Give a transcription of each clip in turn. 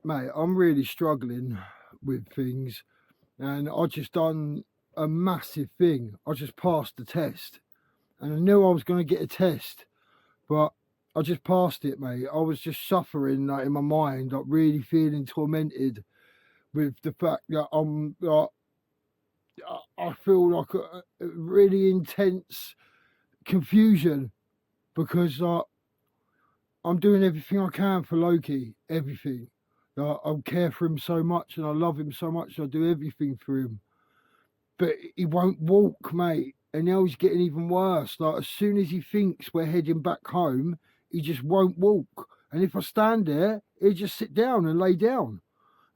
mate, I'm really struggling with things, and I just done a massive thing. I just passed the test, and I knew I was going to get a test, but I just passed it, mate. I was just suffering, like, in my mind, like really feeling tormented with the fact that I'm like, I feel like a really intense confusion because I'm doing everything I can for Loki, everything. I care for him so much and I love him so much. I do everything for him, but he won't walk, mate. And now he's getting even worse. Like, as soon as he thinks we're heading back home, he just won't walk. And if I stand there, he'll just sit down and lay down.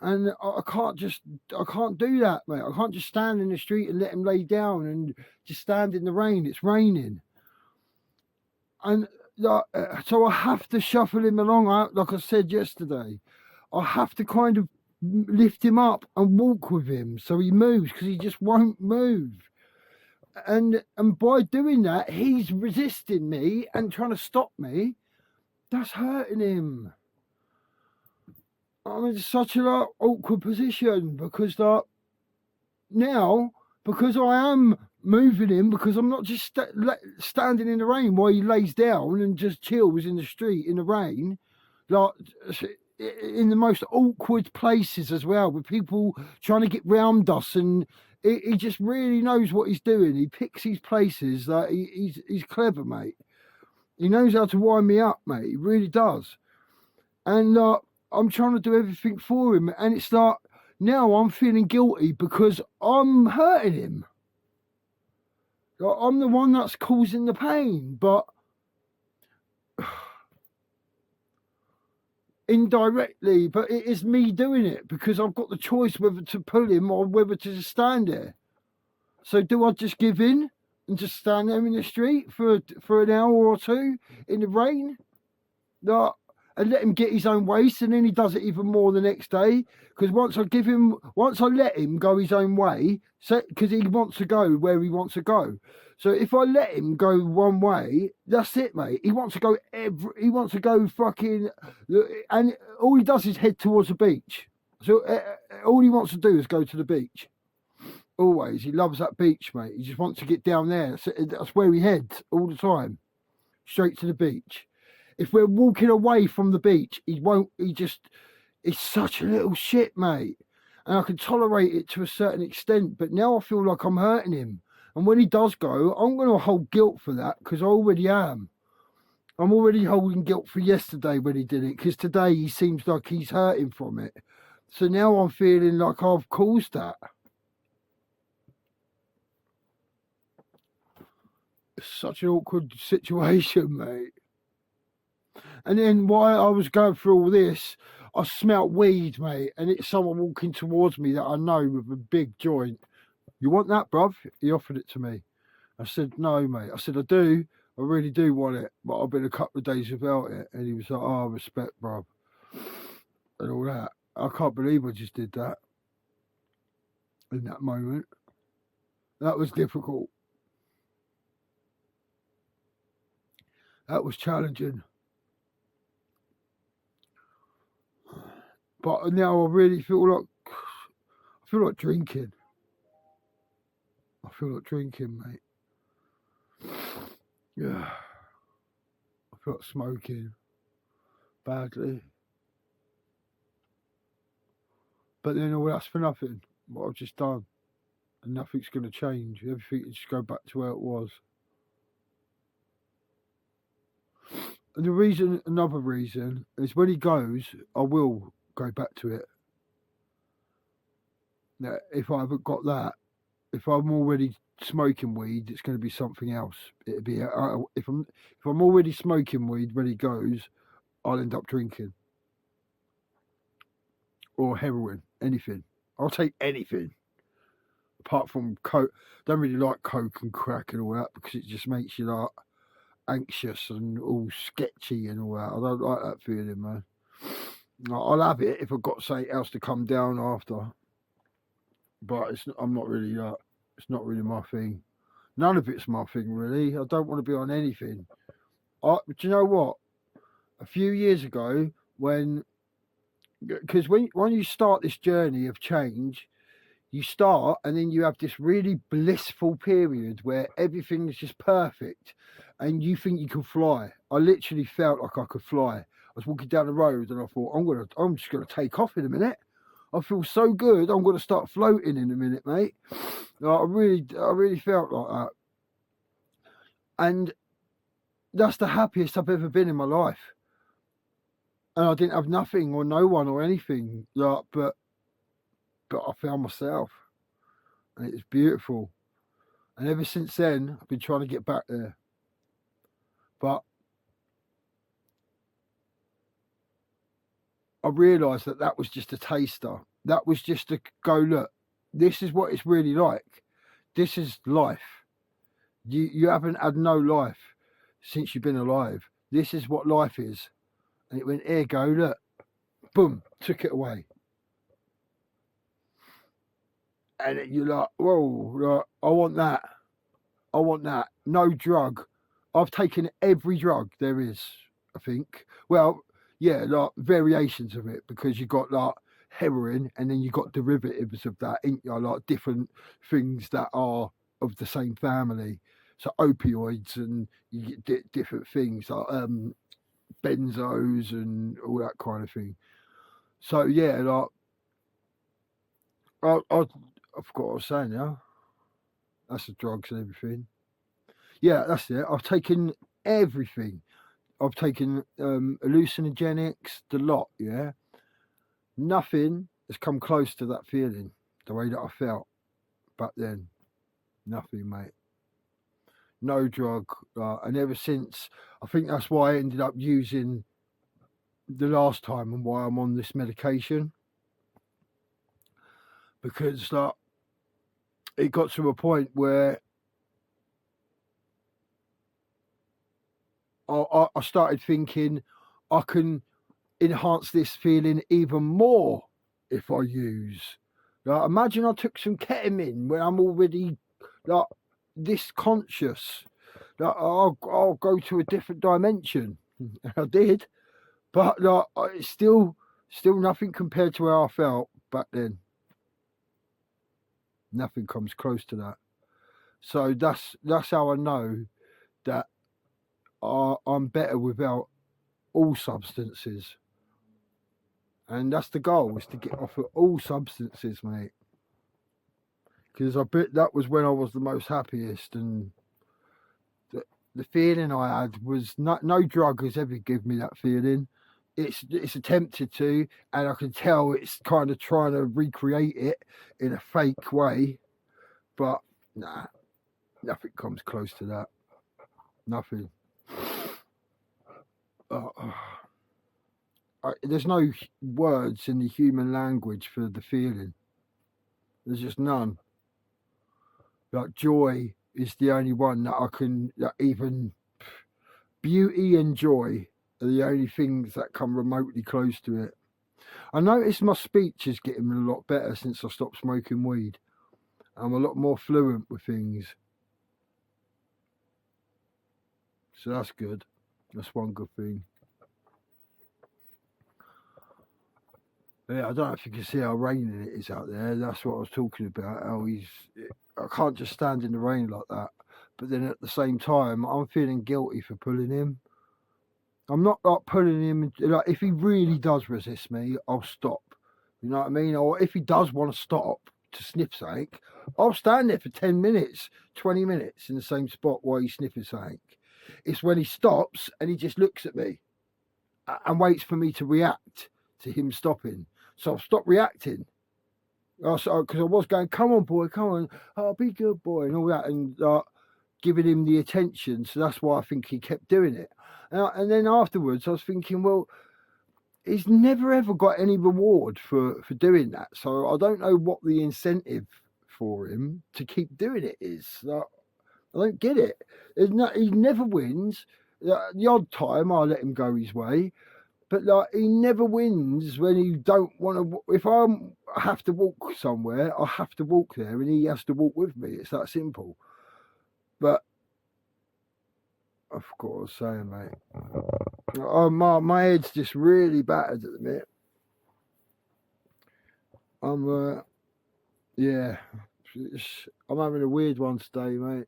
And I can't do that, mate. I can't just stand in the street and let him lay down and just stand in the rain. It's raining. And so I have to shuffle him along, like I said yesterday. I have to kind of lift him up and walk with him so he moves, because he just won't move. And by doing that, he's resisting me and trying to stop me. That's hurting him. I'm in such an awkward position because now, because I am moving him, because I'm not just standing in the rain while he lays down and just chills in the street in the rain, like in the most awkward places as well, with people trying to get round us, and he just really knows what he's doing. He picks his places. Like, he's clever, mate. He knows how to wind me up, mate. He really does. And I'm trying to do everything for him, and it's like, now I'm feeling guilty because I'm hurting him. Like, I'm the one that's causing the pain, but indirectly, but it is me doing it because I've got the choice whether to pull him or whether to just stand there. So do I just give in and just stand there in the street for an hour or two in the rain? Like, and let him get his own ways, and then he does it even more the next day. Because once I let him go his own way, because he wants to go where he wants to go. So if I let him go one way, that's it, mate. He wants to go fucking, and all he does is head towards the beach. So all he wants to do is go to the beach. Always, he loves that beach, mate. He just wants to get down there. That's where he heads all the time, straight to the beach. If we're walking away from the beach, he's such a little shit, mate. And I can tolerate it to a certain extent, but now I feel like I'm hurting him. And when he does go, I'm going to hold guilt for that, because I already am. I'm already holding guilt for yesterday when he did it, because today he seems like he's hurting from it. So now I'm feeling like I've caused that. It's such an awkward situation, mate. And then while I was going through all this, I smelt weed, mate, and it's someone walking towards me that I know with a big joint. You want that, bruv? He offered it to me. I said, no, mate. I said, I do. I really do want it, but I've been a couple of days without it. And he was like, oh, respect, bruv, and all that. I can't believe I just did that in that moment. That was difficult. That was challenging. But now I really feel like drinking. I feel like drinking, mate. Yeah. I feel like smoking badly. But then all that's for nothing, what I've just done. And nothing's going to change. Everything will just go back to where it was. And another reason, is when he goes, I will go back to it. Now, if I haven't got that, if I'm already smoking weed, it's going to be something else. It'd be if I'm already smoking weed when he goes, I'll end up drinking or heroin, anything. I'll take anything apart from coke. Don't really like coke and crack and all that, because it just makes you like anxious and all sketchy and all that. I don't like that feeling, man. I'll have it if I've got something else to come down after, but it's not really my thing. None of it's my thing, really. I don't want to be on anything. Do you know what? A few years ago, when because when you start this journey of change, you start and then you have this really blissful period where everything is just perfect and you think you can fly. I literally felt like I could fly. I was walking down the road and I thought, I'm just gonna take off in a minute. I feel so good, I'm gonna start floating in a minute, mate. Like, I really felt like that. And that's the happiest I've ever been in my life. And I didn't have nothing or no one or anything, like, but I found myself. And it's beautiful. And ever since then, I've been trying to get back there. But I realised that was just a taster. That was just to go, look, this is what it's really like. This is life. You haven't had no life since you've been alive. This is what life is. And it went, here go, look. Boom, took it away. And you're like, whoa, like, I want that. I want that. No drug. I've taken every drug there is, I think. Well, yeah, like variations of it, because you got like heroin and then you got derivatives of that, ain't you? Like different things that are of the same family. So opioids, and you get different things like benzos and all that kind of thing. So yeah, like I forgot what I was saying now. That's the drugs and everything. Yeah, that's it. I've taken everything. I've taken hallucinogenics, the lot, yeah. Nothing has come close to that feeling, the way that I felt back then. Nothing, mate. No drug. And ever since, I think that's why I ended up using the last time and why I'm on this medication. Because it got to a point where I started thinking I can enhance this feeling even more if I use. Like, imagine I took some ketamine when I'm already like this conscious. Like, I'll go to a different dimension. I did, but like it's still nothing compared to how I felt back then. Nothing comes close to that. So that's how I know that I'm better without all substances. And that's the goal, is to get off of all substances, mate. Because I bet that was when I was the most happiest, and the feeling I had was no drug has ever given me that feeling. It's attempted to, and I can tell it's kind of trying to recreate it in a fake way, but nah, nothing comes close to that. Nothing. There's no words in the human language for the feeling. There's just none. Like joy is the only one that I can, that even beauty and joy are the only things that come remotely close to it. I noticed my speech is getting a lot better since I stopped smoking weed. I'm a lot more fluent with things. So that's good. That's one good thing. Yeah, I don't know if you can see how raining it is out there. That's what I was talking about. I can't just stand in the rain like that. But then at the same time, I'm feeling guilty for pulling him. I'm not like pulling him. Like, if he really does resist me, I'll stop. You know what I mean? Or if he does want to stop to sniff something, I'll stand there for 10 minutes, 20 minutes in the same spot while he's sniffing something. It's when he stops and he just looks at me and waits for me to react to him stopping. So I've stopped reacting. Because I was going, come on, boy, come on. Oh, be good, boy, and all that. And giving him the attention. So that's why I think he kept doing it. And then afterwards, I was thinking, well, he's never ever got any reward for doing that. So I don't know what the incentive for him to keep doing it is. Like, I don't get it. He never wins. The odd time I let him go his way, but like he never wins when he don't want to. If I have to walk somewhere, I have to walk there, and he has to walk with me. It's that simple. But I forgot what I was saying, mate. Oh, my head's just really battered at the minute. Yeah, I'm having a weird one today, mate.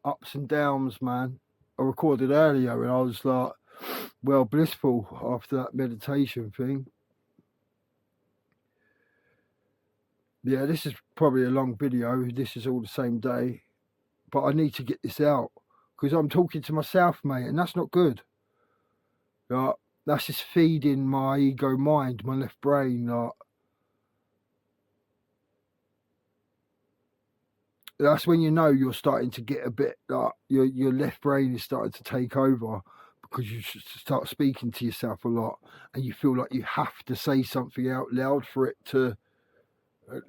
Ups and downs, man. I recorded earlier and I was like, well, blissful after that meditation thing. Yeah, this is probably a long video. This is all the same day, but I need to get this out because I'm talking to myself, mate, and that's not good. Like, that's just feeding my ego mind, my left brain. Like, that's when you know you're starting to get a bit like your left brain is starting to take over because you start speaking to yourself a lot and you feel like you have to say something out loud for it to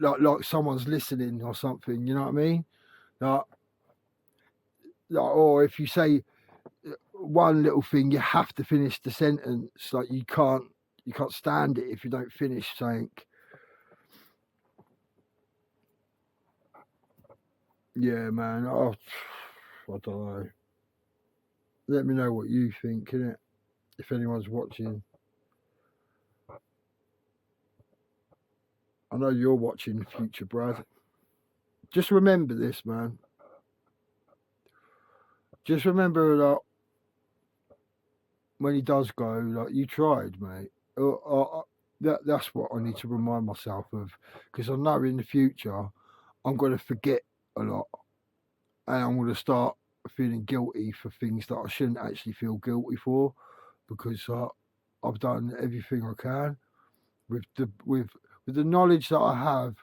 like someone's listening or something, you know what I mean? Like, or if you say one little thing, you have to finish the sentence. Like you can't stand it if you don't finish saying. Yeah, man. Oh, I don't know. Let me know what you think, innit? If anyone's watching. I know you're watching, future Brad. Just remember this, man. Just remember that when he does go, like, you tried, mate. That's what I need to remind myself of, because I know in the future I'm going to forget a lot, and I'm going to start feeling guilty for things that I shouldn't actually feel guilty for, because I've done everything I can with the knowledge that I have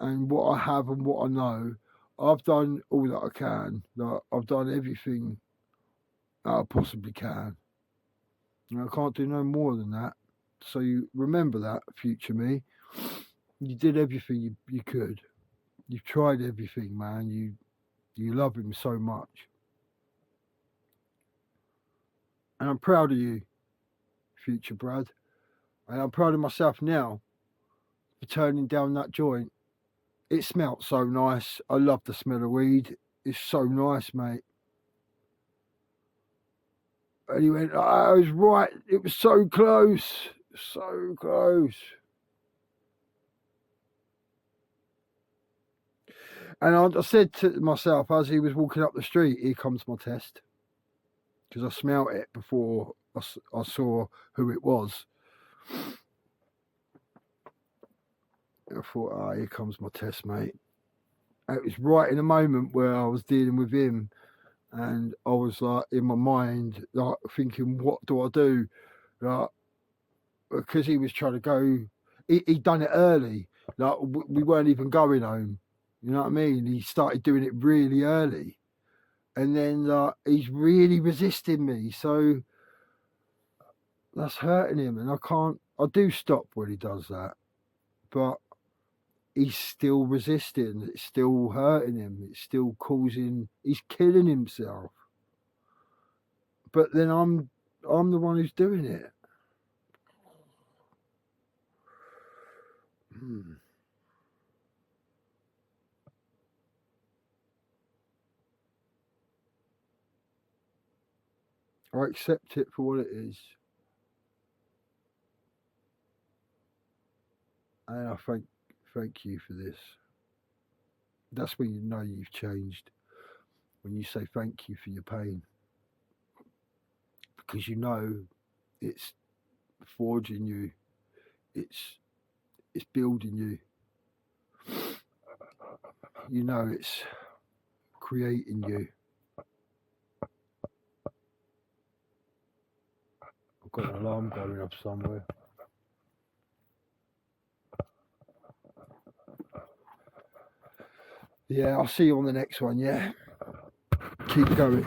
and what I have and what I know. I've done all that I can. Like, I've done everything that I possibly can. And I can't do no more than that. So you remember that, future me. You did everything you could. You've tried everything, man. You love him so much. And I'm proud of you, future Brad. And I'm proud of myself now for turning down that joint. It smelt so nice. I love the smell of weed. It's so nice, mate. And he went, I was right. It was so close. So close. And I said to myself as he was walking up the street, here comes my test. Because I smelt it before I saw who it was. I thought, oh, here comes my test, mate. And it was right in the moment where I was dealing with him. And I was like, in my mind, like thinking, what do I do? Like, because he was trying to go, he'd done it early. Like, we weren't even going home. You know what I mean? He started doing it really early. And then he's really resisting me. So that's hurting him. And I do stop when he does that. But he's still resisting. It's still hurting him. It's still he's killing himself. But then I'm the one who's doing it. I accept it for what it is. And I thank you for this. That's when you know you've changed. When you say thank you for your pain. Because you know it's forging you. It's building you. You know it's creating you. I've got an alarm going off somewhere. Yeah, I'll see you on the next one, yeah? Keep going.